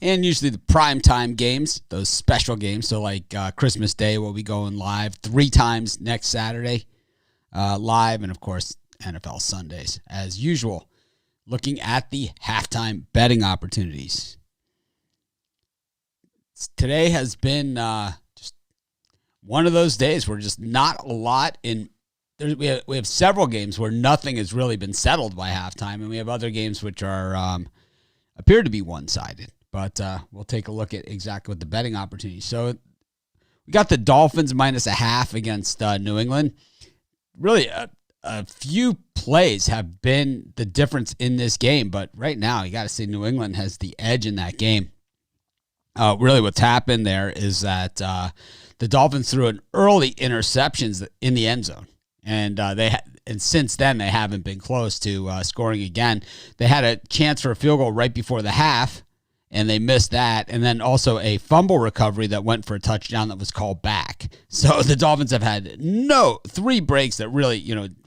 And usually the primetime games, those special games, so like Christmas Day, we'll be going live 3 times next Saturday live, and of course NFL Sundays as usual. Looking at the halftime betting opportunities. Today has been just one of those days where just not a lot in. We have several games where nothing has really been settled by halftime, and we have other games which are appear to be one-sided. But we'll take a look at exactly what the betting opportunities. So we got the Dolphins -0.5 against New England. Really, a few plays have been the difference in this game, but right now you got to say New England has the edge in that game. Really what's happened there is that the Dolphins threw an early interceptions in the end zone, and and since then they haven't been close to scoring again. They had a chance for a field goal right before the half, and they missed that, and then also a fumble recovery that went for a touchdown that was called back. So the Dolphins have had 3 breaks that really,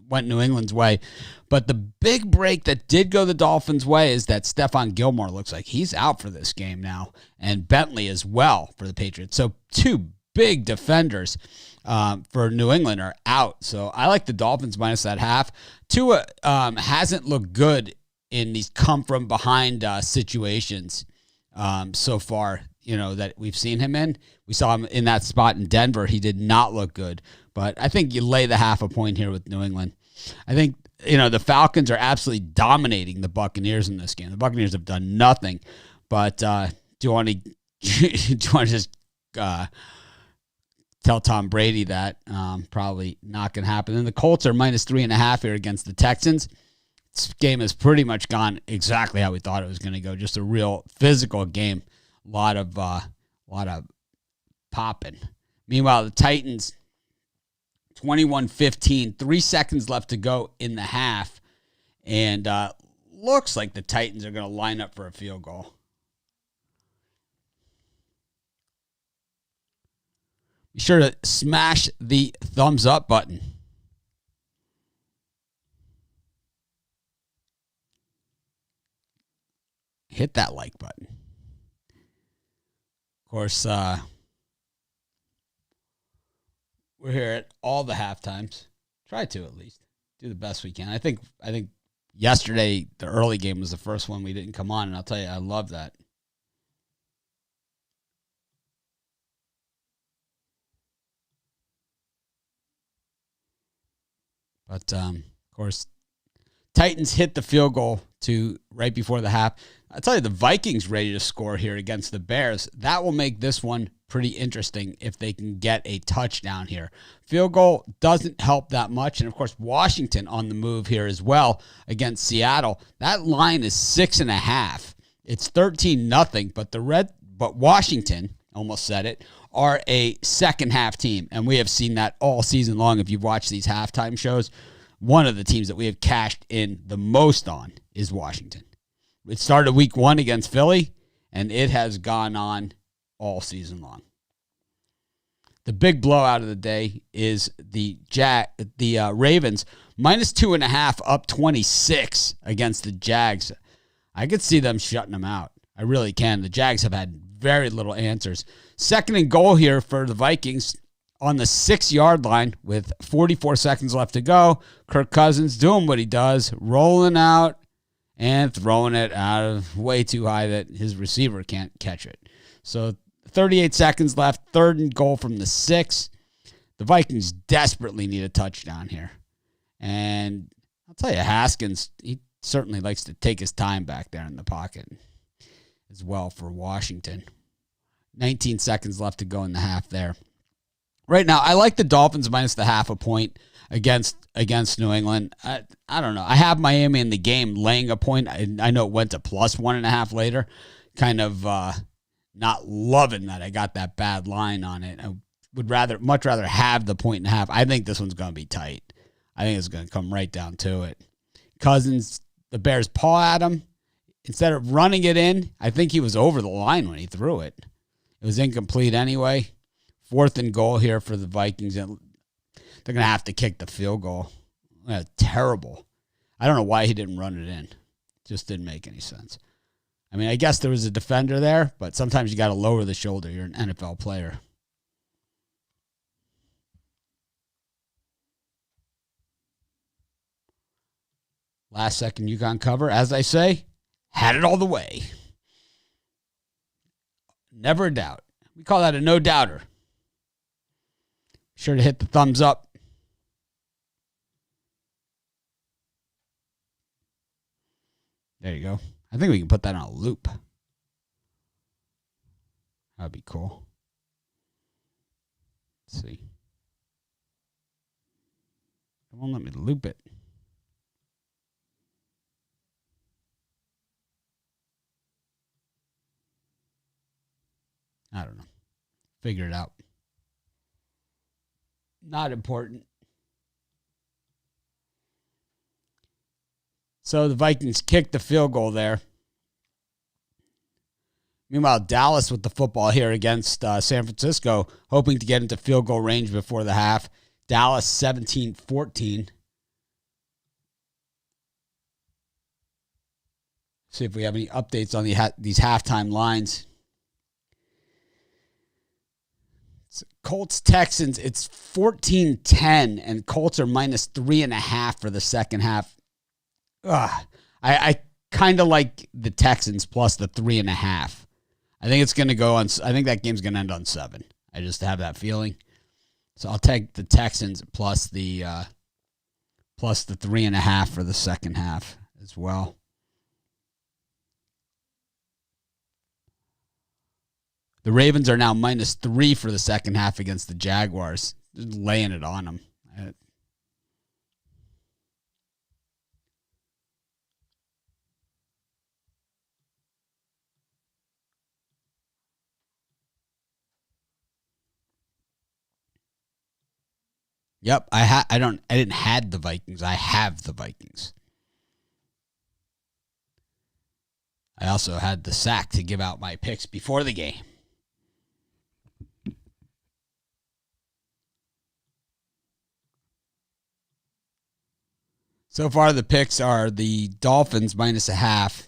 went New England's way. But the big break that did go the Dolphins' way is that Stephon Gilmore looks like he's out for this game now, and Bentley as well for the Patriots. So 2 big defenders for New England are out. So I like the Dolphins minus that half. Tua hasn't looked good in these come-from-behind situations so far, that we've seen him in. We saw him in that spot in Denver. He did not look good. But I think you lay the half a point here with New England. I think, the Falcons are absolutely dominating the Buccaneers in this game. The Buccaneers have done nothing. But do you want to just tell Tom Brady that? Probably not going to happen. And the Colts are -3.5 here against the Texans. This game has pretty much gone exactly how we thought it was going to go. Just a real physical game. A lot of popping. Meanwhile, the Titans, 21-15, 3 seconds left to go in the half. And looks like the Titans are going to line up for a field goal. Be sure to smash the thumbs up button. Hit that like button. Of course, we're here at all the halftimes. Try to, at least. Do the best we can. I think yesterday, the early game was the first one we didn't come on, and I'll tell you, I love that. But, of course, Titans hit the field goal to right before the half. I'll tell you, the Vikings ready to score here against the Bears. That will make this one pretty interesting if they can get a touchdown here. Field goal doesn't help that much. And, of course, Washington on the move here as well against Seattle. That line is 6.5. It's 13-0, but Washington, almost said it, are a second-half team. And we have seen that all season long. If you've watched these halftime shows, one of the teams that we have cashed in the most on is Washington. It started week 1 against Philly, and it has gone on all season long. The big blowout of the day is the Ravens, -2.5, up 26 against the Jags. I could see them shutting them out. I really can. The Jags have had very little answers. 2nd and goal here for the Vikings on the 6-yard line with 44 seconds left to go. Kirk Cousins doing what he does, rolling out and throwing it out of way too high that his receiver can't catch it. So 38 seconds left, 3rd and goal from the 6. The Vikings desperately need a touchdown here. And I'll tell you, Haskins, he certainly likes to take his time back there in the pocket as well for Washington. 19 seconds left to go in the half there. Right now, I like the Dolphins minus the half a point against New England. I don't know. I have Miami in the game laying a point. I know it went to +1.5 later. Kind of not loving that I got that bad line on it. I would much rather have the 1.5. I think this one's going to be tight. I think it's going to come right down to it. Cousins, the Bears paw at him. Instead of running it in, I think he was over the line when he threw it. It was incomplete anyway. 4th and goal here for the Vikings. They're going to have to kick the field goal. Terrible. I don't know why he didn't run it in. Just didn't make any sense. I mean, I guess there was a defender there, but sometimes you got to lower the shoulder. You're an NFL player. Last second UConn cover, as I say, had it all the way. Never a doubt. We call that a no-doubter. Be sure to hit the thumbs up. There you go. I think we can put that on a loop. That'd be cool. Let's see. It won't let me loop it. I don't know. Figure it out. Not important. So the Vikings kicked the field goal there. Meanwhile, Dallas with the football here against San Francisco, hoping to get into field goal range before the half. Dallas 17-14. See if we have any updates on these halftime lines. Colts Texans, it's 14-10, and Colts are minus 3.5 for the second half. I kind of like the Texans plus the 3.5. I think it's going to go on. I think that game's going to end on 7. I just have that feeling. So I'll take the Texans plus the 3.5 for the second half as well. The Ravens are now minus 3 for the second half against the Jaguars. Just laying it on them. Yep, I didn't had the Vikings. I have the Vikings. I also had the sack to give out my picks before the game. So far, the picks are the Dolphins minus 0.5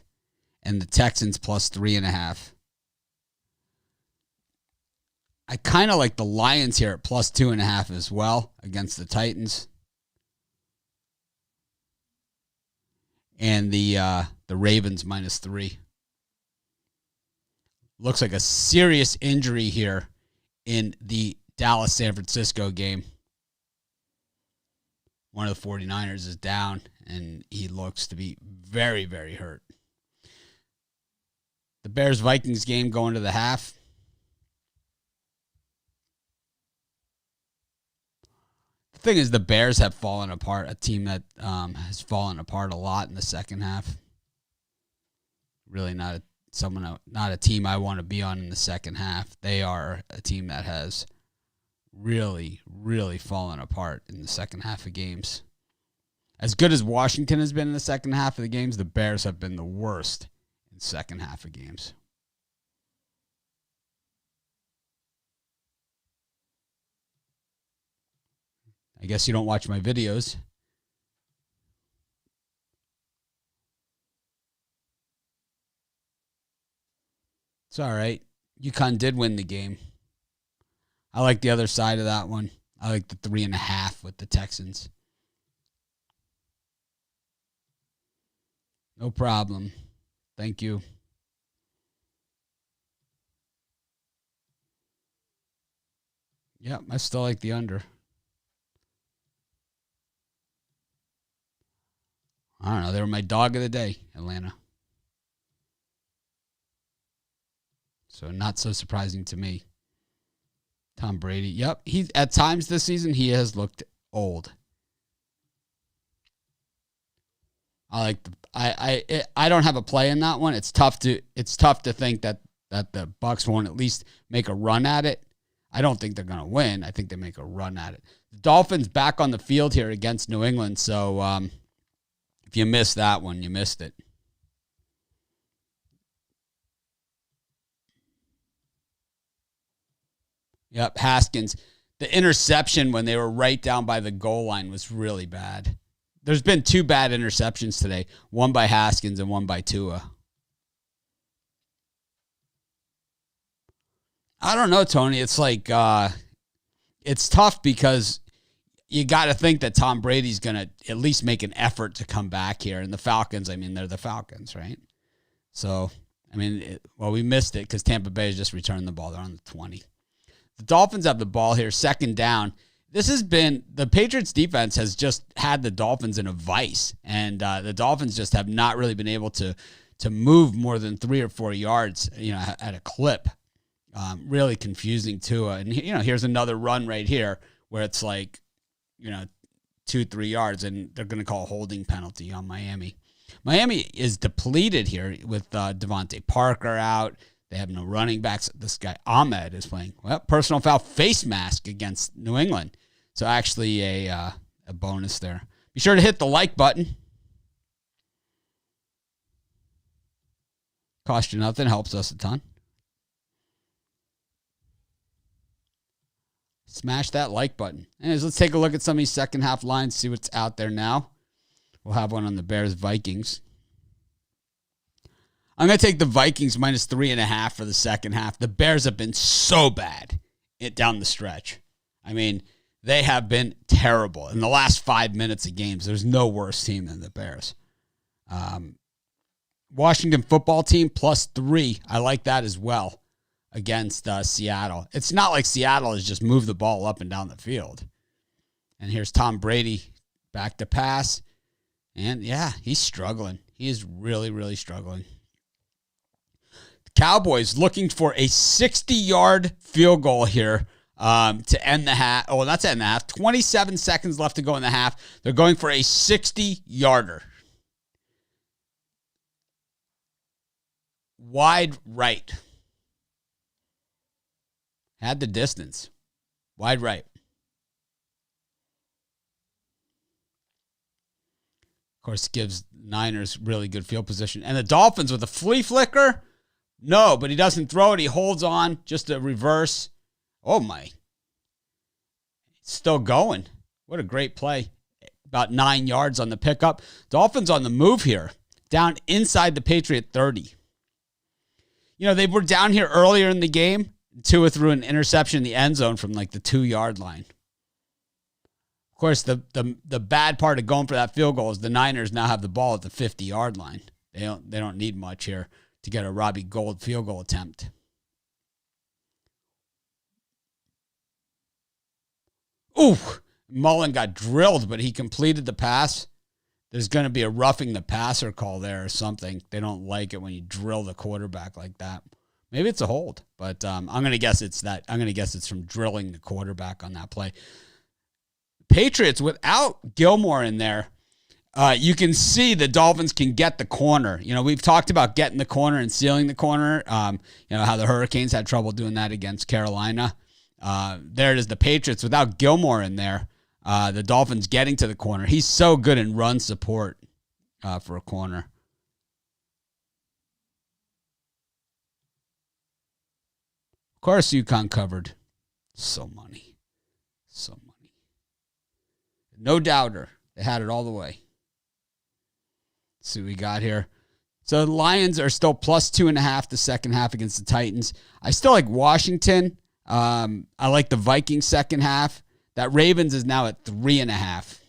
and the Texans plus 3.5. I kind of like the Lions here at plus 2.5 as well against the Titans. And the Ravens minus 3. Looks like a serious injury here in the Dallas-San Francisco game. One of the 49ers is down, and he looks to be very, very hurt. The Bears-Vikings game going to the half. The thing is, the Bears have fallen apart, a team that has fallen apart a lot in the second half. Really not a team I want to be on in the second half. They are a team that has really, really fallen apart in the second half of games. As good as Washington has been in the second half of the games, the Bears have been the worst in the second half of games. I guess you don't watch my videos. It's all right. UConn did win the game. I like the other side of that one. I like the 3.5 with the Texans. No problem. Thank you. Yep, I still like the under. I don't know. They were my dog of the day, Atlanta. So not so surprising to me. Tom Brady. Yep, he at times this season he has looked old. I don't have a play in that one. It's tough to think that the Bucs won't at least make a run at it. I don't think they're going to win. I think they make a run at it. The Dolphins back on the field here against New England. So if you missed that one, you missed it. Yep, Haskins. The interception when they were right down by the goal line was really bad. There's been 2 bad interceptions today, one by Haskins and one by Tua. I don't know, Tony. It's like it's tough because you got to think that Tom Brady's going to at least make an effort to come back here. And the Falcons, I mean, they're the Falcons, right? So, I mean, we missed it because Tampa Bay has just returned the ball. They're on the 20. The Dolphins have the ball here, second down. This has been, the Patriots defense has just had the Dolphins in a vice. And the Dolphins just have not really been able to move more than 3 or 4 yards, at a clip. Really confusing Tua. And, here's another run right here where it's like, 2-3 yards, and they're going to call a holding penalty on Miami. Miami is depleted here with Devontae Parker out. They have no running backs. This guy Ahmed is playing. Well, personal foul face mask against New England. So actually a bonus there. Be sure to hit the like button. Cost you nothing. Helps us a ton. Smash that like button. Anyways, let's take a look at some of these second half lines, see what's out there now. We'll have one on the Bears-Vikings. I'm going to take the Vikings minus 3.5 for the second half. The Bears have been so bad down the stretch. I mean, they have been terrible. In the last 5 minutes of games, there's no worse team than the Bears. Washington football team plus 3. I like that as well. Against Seattle. It's not like Seattle has just moved the ball up and down the field. And here's Tom Brady back to pass. And yeah, he's struggling. He is really, really struggling. The Cowboys looking for a 60-yard field goal here to end the half. Oh, not to end the half. 27 seconds left to go in the half. They're going for a 60-yarder. Wide right. Had the distance. Wide right. Of course, gives Niners really good field position. And the Dolphins with a flea flicker? No, but he doesn't throw it. He holds on. Just a reverse. Oh, my. Still going. What a great play. About 9 yards on the pickup. Dolphins on the move here. Down inside the Patriot 30. They were down here earlier in the game. Tua threw an interception in the end zone from like the 2-yard line. Of course, the bad part of going for that field goal is the Niners now have the ball at the 50-yard line. They don't need much here to get a Robbie Gould field goal attempt. Ooh, Mullen got drilled, but he completed the pass. There's going to be a roughing the passer call there or something. They don't like it when you drill the quarterback like that. Maybe it's a hold, but I'm going to guess it's that. I'm going to guess it's from drilling the quarterback on that play. Patriots, without Gilmore in there, you can see the Dolphins can get the corner. We've talked about getting the corner and sealing the corner. How the Hurricanes had trouble doing that against Carolina. There it is, the Patriots, without Gilmore in there, the Dolphins getting to the corner. He's so good in run support for a corner. Of course, UConn covered. So money. No doubter. They had it all the way. Let's see what we got here. So the Lions are still plus 2.5 the second half against the Titans. I still like Washington. I like the Vikings second half. That Ravens is now at 3.5.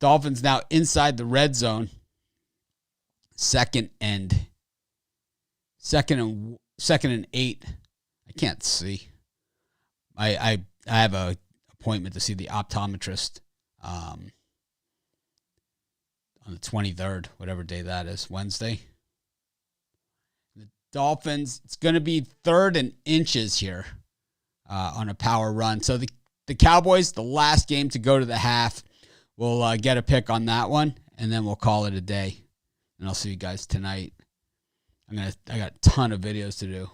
Dolphins now inside the red zone. Second and 8. I can't see. I have a appointment to see the optometrist on the 23rd, whatever day that is, Wednesday. The Dolphins, it's going to be 3rd and inches here on a power run. So the Cowboys, the last game to go to the half, we'll get a pick on that one, and then we'll call it a day. And I'll see you guys tonight. I got a ton of videos to do.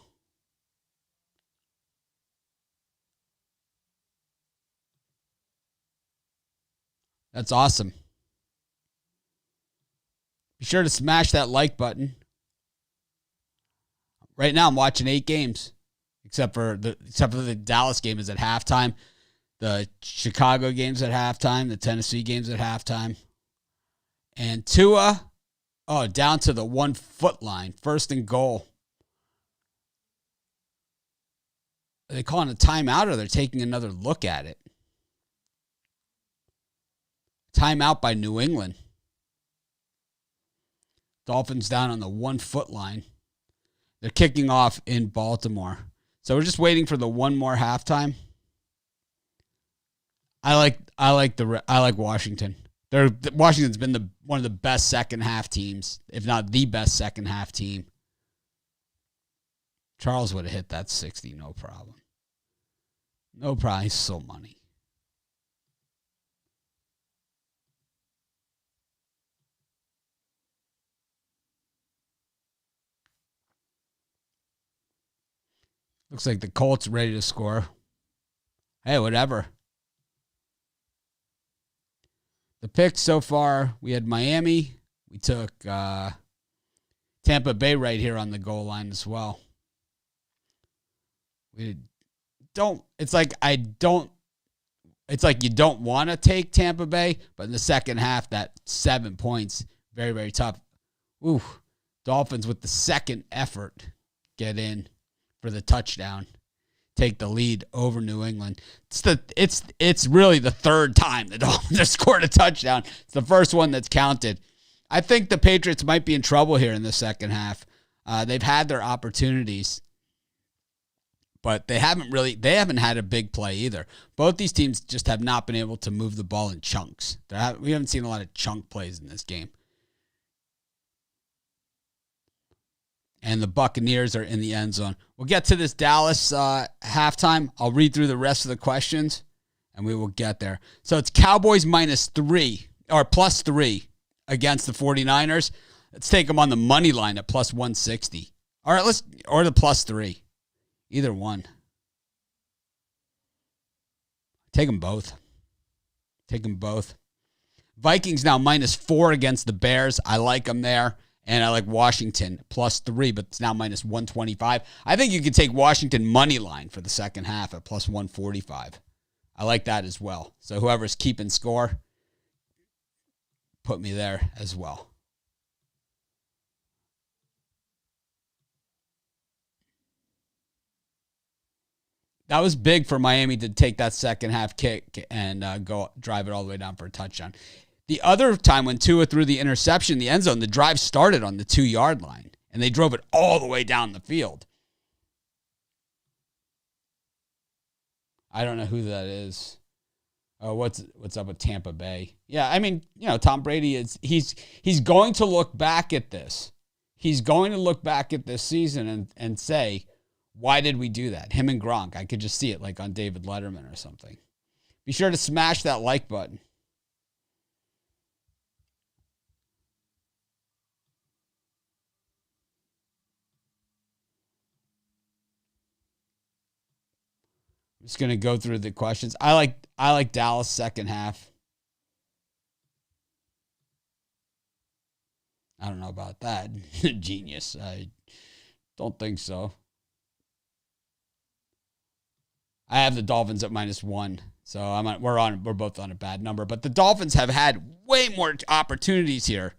That's awesome. Be sure to smash that like button. Right now, I'm watching 8 games, except for the Dallas game is at halftime, the Chicago game's at halftime, the Tennessee game's at halftime, and Tua, down to the 1 foot line, 1st and goal. Are they calling a timeout or they're taking another look at it? Timeout by New England. Dolphins down on the 1 foot line. They're kicking off in Baltimore. So we're just waiting for the one more halftime. I like Washington. Washington's been one of the best second half teams, if not the best second half team. Charles would have hit that 60, no problem. No problem. He's so money. Looks like the Colts ready to score. Hey, whatever. The picks so far, we had Miami. We took Tampa Bay right here on the goal line as well. It's like you don't want to take Tampa Bay, but in the second half, that 7 points, very, very tough. Ooh, Dolphins with the second effort get in for the touchdown, take the lead over New England. It's really the third time the Dolphins have scored a touchdown. It's the first one that's counted. I think the Patriots might be in trouble here in the second half. They've had their opportunities, but they haven't had a big play either. Both these teams just have not been able to move the ball in chunks. We haven't seen a lot of chunk plays in this game. And the Buccaneers are in the end zone. We'll get to this Dallas halftime. I'll read through the rest of the questions, and we will get there. So it's Cowboys -3 or +3 against the 49ers. Let's take them on the money line at +160. All right, or the +3. Either one. Take them both. Vikings now -4 against the Bears. I like them there. And I like Washington +3, but it's now -125. I think you could take Washington money line for the second half at +145. I like that as well. So whoever's keeping score, put me there as well. That was big for Miami to take that second half kick and go drive it all the way down for a touchdown. The other time when Tua threw the interception in the end zone, the drive started on the 2-yard line, and they drove it all the way down the field. I don't know who that is. Oh, what's up with Tampa Bay? Yeah, I mean, Tom Brady he's going to look back at this. He's going to look back at this season and say, why did we do that? Him and Gronk. I could just see it like on David Letterman or something. Be sure to smash that like button. I'm just going to go through the questions. I like Dallas second half. I don't know about that. Genius. I don't think so. I have the Dolphins at -1. So we're both on a bad number. But the Dolphins have had way more opportunities here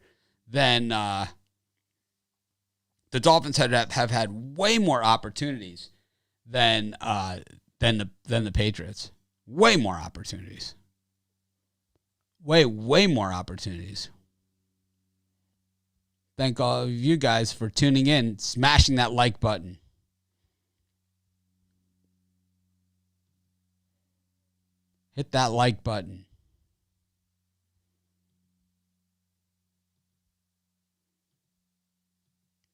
than the Dolphins have had way more opportunities than the Patriots. Way more opportunities. Way more opportunities. Thank all of you guys for tuning in, smashing that like button. Hit that like button.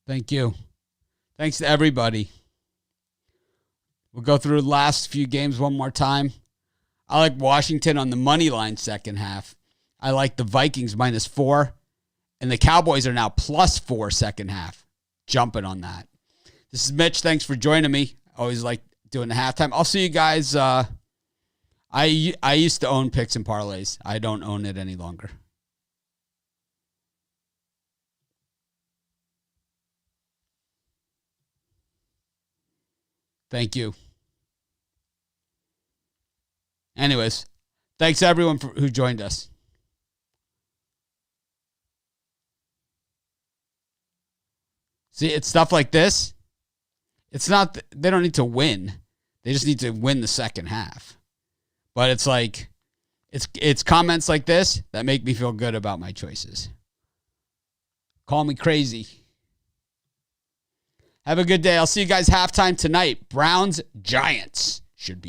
Thank you. Thanks to everybody. We'll go through the last few games one more time. I like Washington on the money line second half. I like the Vikings -4. And the Cowboys are now +4 second half. Jumping on that. This is Mitch. Thanks for joining me. Always like doing the halftime. I'll see you guys. I used to own picks and parlays. I don't own it any longer. Thank you. Anyways, thanks everyone who joined us. See, it's stuff like this. It's not, they don't need to win. They just need to win the second half. But it's like, it's comments like this that make me feel good about my choices. Call me crazy. Have a good day. I'll see you guys halftime tonight. Browns, Giants should be